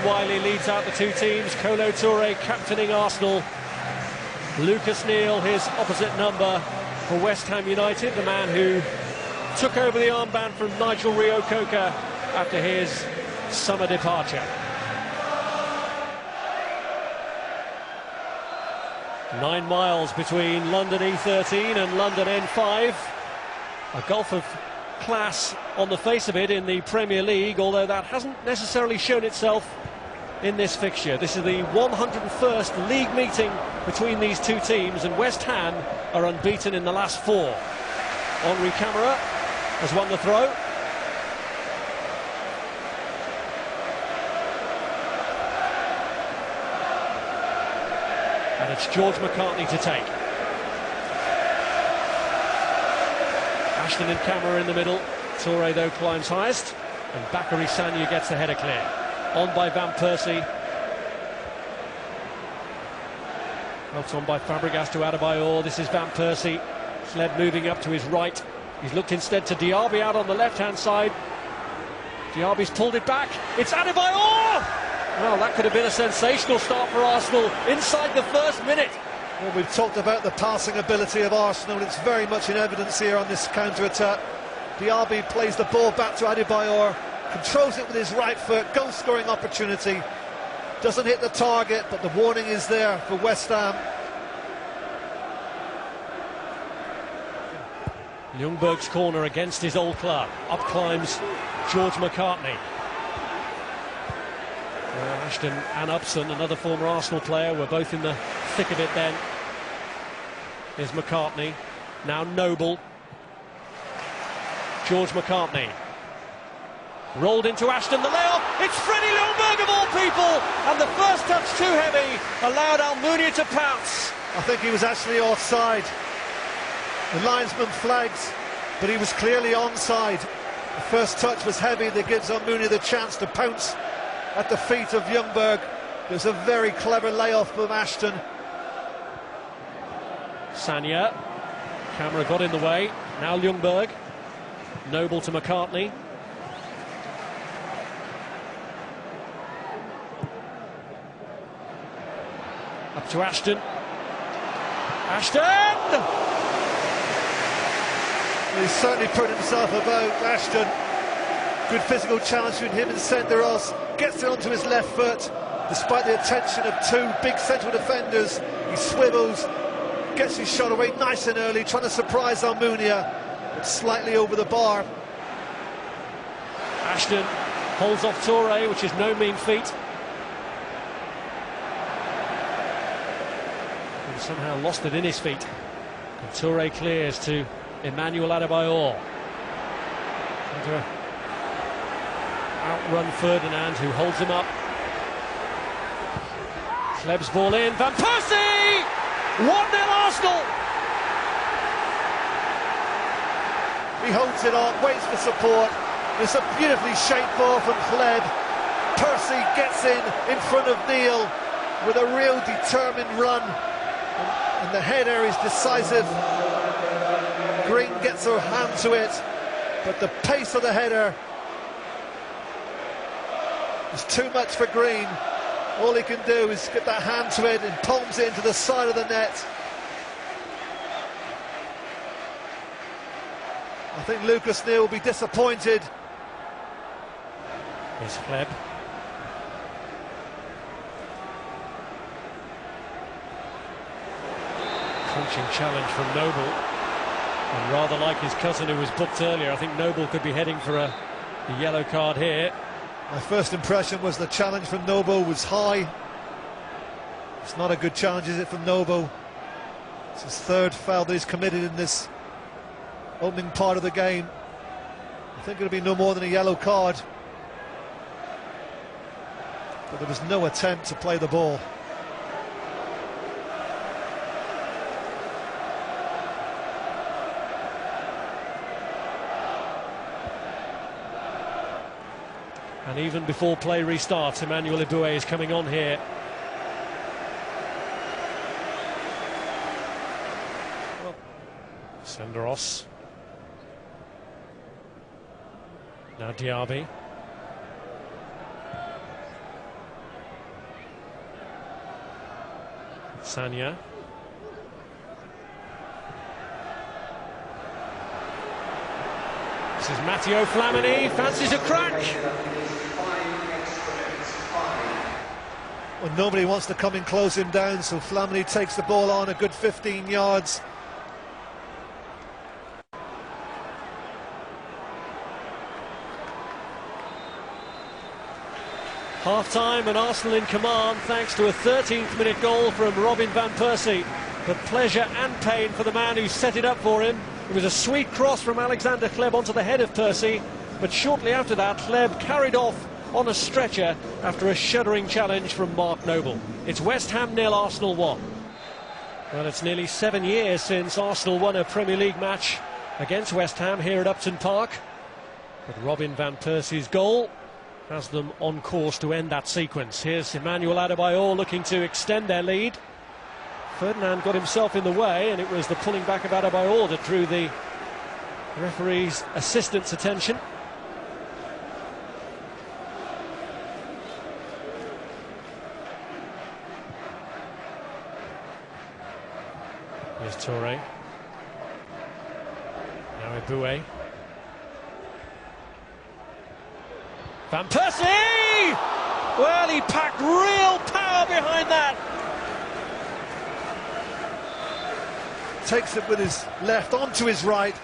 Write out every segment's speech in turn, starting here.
Wiley leads out the two teams. Kolo Touré captaining Arsenal. Lucas Neal, his opposite number for West Ham United, the man who took over the armband from Nigel Reo-Coker after his summer departure. 9 miles between London E13 and London N5. A gulf of class on the face of it in the Premier League, although that hasn't necessarily shown itself in this fixture. This is the 101st league meeting between these two teams, and West Ham are unbeaten in the last 4. Henri Camara has won the throw. And it's George McCartney to take. Ashton and Camara in the middle. Touré, though, climbs highest. And Bakary Sagna gets the header clear. On by Van Persie. Helped on by Fabregas to Adebayor. This is Van Persie. Sled moving up to his right. He's looked instead to Diaby out on the left-hand side. Diaby's pulled it back. It's Adebayor! Well, that could have been a sensational start for Arsenal inside the first minute. Well, we've talked about the passing ability of Arsenal. It's very much in evidence here on this counter-attack. Diaby plays the ball back to Adebayor, controls it with his right foot, goal-scoring opportunity. Doesn't hit the target, but the warning is there for West Ham. Ljungberg's corner against his old club. Up climbs George McCartney. Ashton and Upson, another former Arsenal player, were both in the thick of it then. Here's McCartney, now Noble. George McCartney. Rolled into Ashton, the layoff. It's Freddie Ljungberg of all people! And the first touch too heavy allowed Almunia to pounce. I think he was actually offside. The linesman flags, but he was clearly onside. The first touch was heavy, that gives Almunia the chance to pounce at the feet of Ljungberg. There's a very clever layoff from Ashton. Sagna. Camera got in the way. Now Ljungberg. Noble to McCartney. Up to Ashton. Ashton! He's certainly put himself about, Ashton. Good physical challenge between him and Senderos. Gets it onto his left foot. Despite the attention of two big central defenders, he swivels, gets his shot away nice and early, trying to surprise Almunia, but slightly over the bar. Ashton holds off Touré, which is no mean feat. And somehow lost it in his feet. And Touré clears to Emmanuel Adebayor. Outrun Ferdinand, who holds him up. Kleb's ball in. Van Persie! 1-0 Arsenal! He holds it on, waits for support. It's a beautifully shaped ball from Kleb. Persie gets in front of Neal with a real determined run. And the header is decisive. Green gets her hand to it, but the pace of the header is too much for Green. All he can do is get that hand to it and palms it into the side of the net. I think Lucas Neal will be disappointed. Here's Kleb. Crunching challenge from Noble. And rather like his cousin who was booked earlier, I think Noble could be heading for a yellow card here. My first impression was the challenge from Noble was high. It's not a good challenge, is it, from Noble? It's his third foul that he's committed in this opening part of the game. I think it'll be no more than a yellow card. But there was no attempt to play the ball. And even before play restarts, Emmanuel Eboué is coming on here. Senderos. Now Diaby. Sagna. This is Matteo Flamini, fancies a crack. Well, nobody wants to come and close him down, so Flamini takes the ball on a good 15 yards. Half-time and Arsenal in command thanks to a 13th minute goal from Robin van Persie. But pleasure and pain for the man who set it up for him. It was a sweet cross from Alexander Hleb onto the head of Persie, but shortly after that Hleb carried off on a stretcher after a shuddering challenge from Mark Noble. It's West Ham 0, Arsenal 1. Well, it's nearly 7 years since Arsenal won a Premier League match against West Ham here at Upton Park. But Robin van Persie's goal has them on course to end that sequence. Here's Emmanuel Adebayor looking to extend their lead. Ferdinand got himself in the way, and it was the pulling back of Adebayor that drew the referee's assistant's attention. Here's Toure. Now Eboué. Van Persie! Well, he packed real power behind that. Takes it with his left onto his right.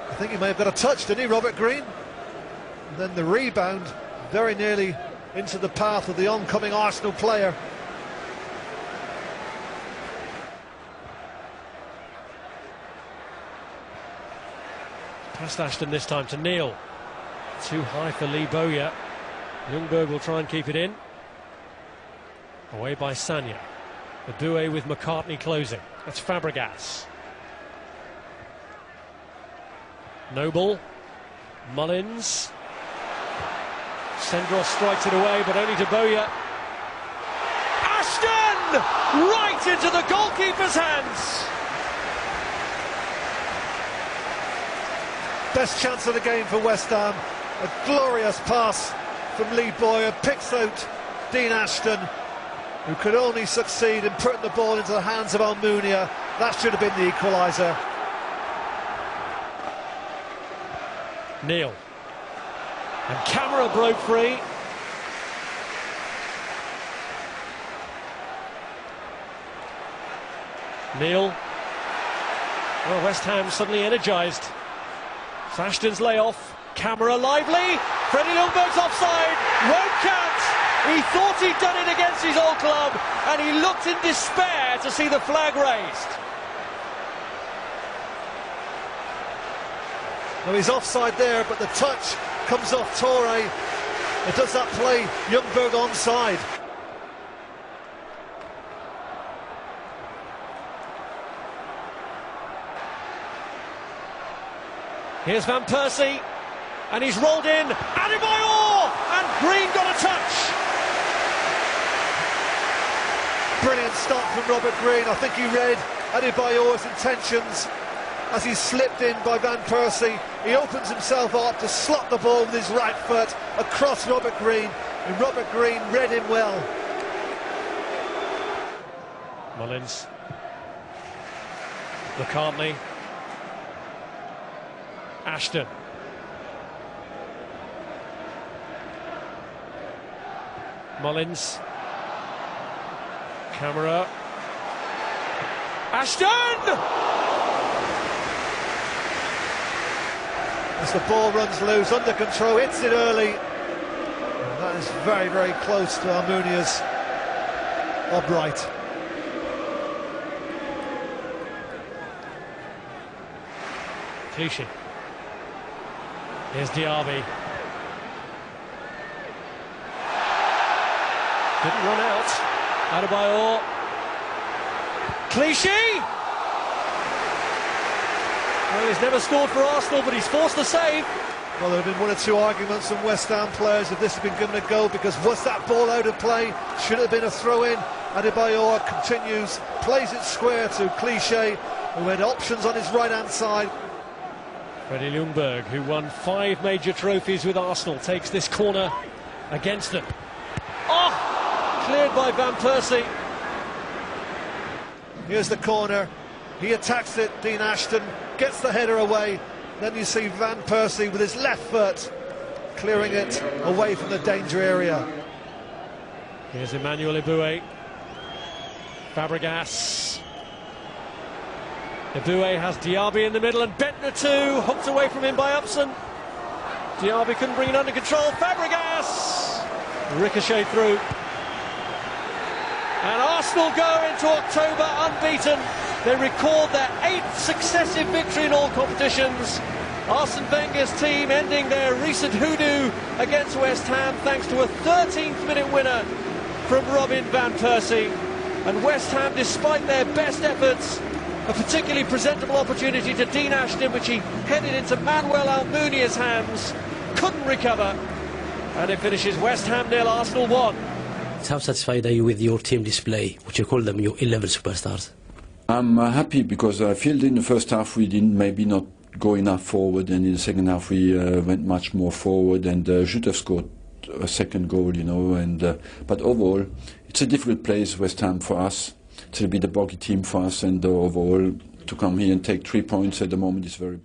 I think he may have got a touch, didn't he, Robert Green? And then the rebound very nearly into the path of the oncoming Arsenal player. Past Ashton this time to Neil. Too high for Lee Bowyer. Ljungberg will try and keep it in. Away by Sagna. Eboué with McCartney closing. That's Fabregas. Noble. Mullins. Sendros strikes it away, but only to Bowyer. Ashton! Right into the goalkeeper's hands! Best chance of the game for West Ham. A glorious pass from Lee Bowyer. Picks out Dean Ashton, who could only succeed in putting the ball into the hands of Almunia. That should have been the equaliser. Neil. And Camara broke free. Neil. Well, West Ham suddenly energised. It's Ashton's layoff. Camara lively. Freddie Ljungberg's offside. Won't count. He thought he'd done it against his old club, and he looked in despair to see the flag raised. Well, he's offside there, but the touch comes off Toure. It does not play Ljungberg onside. Here's Van Persie, and he's rolled in. Adebayor! And Green got a touch. Brilliant stop from Robert Green. I think he read Adebayor's intentions as he slipped in by Van Persie. He opens himself up to slot the ball with his right foot across Robert Green, and Robert Green read him well. Mullins. McCartney. Ashton. Mullins. Camara. Ashton! As the ball runs loose, under control, hits it early. And that is very, very close to Almunia's Albright. Clichy. Here's Diaby. Didn't run out. Adebayor. Clichy! Well, he's never scored for Arsenal, but he's forced the save. Well, there have been one or two arguments from West Ham players if this had been given a go, because was that ball out of play? Should it have been a throw-in? Adebayor continues, plays it square to Clichy, who had options on his right-hand side. Freddie Ljungberg, who won 5 major trophies with Arsenal, takes this corner against them. Oh! Cleared by Van Persie. Here's the corner. He attacks it, Dean Ashton, gets the header away. Then you see Van Persie with his left foot clearing it away from the danger area. Here's Emmanuel Eboué. Fabregas. Eboué has Diaby in the middle and Bentner too, hooked away from him by Upson. Diaby couldn't bring it under control. Fabregas! Ricochet through. And Arsenal go into October unbeaten. They record their 8th successive victory in all competitions. Arsene Wenger's team ending their recent hoodoo against West Ham thanks to a 13th-minute winner from Robin Van Persie. And West Ham, despite their best efforts, a particularly presentable opportunity to Dean Ashton, which he headed into Manuel Almunia's hands, couldn't recover. And it finishes West Ham 0, Arsenal 1. How satisfied are you with your team display, which you call them your 11 superstars? I'm happy because I feel in the first half we didn't maybe not go enough forward, and in the second half we went much more forward, and should have scored a second goal, you know. And but overall, it's a difficult place, West Ham, for us. It's a bit a boggy team for us, and overall to come here and take 3 points at the moment is very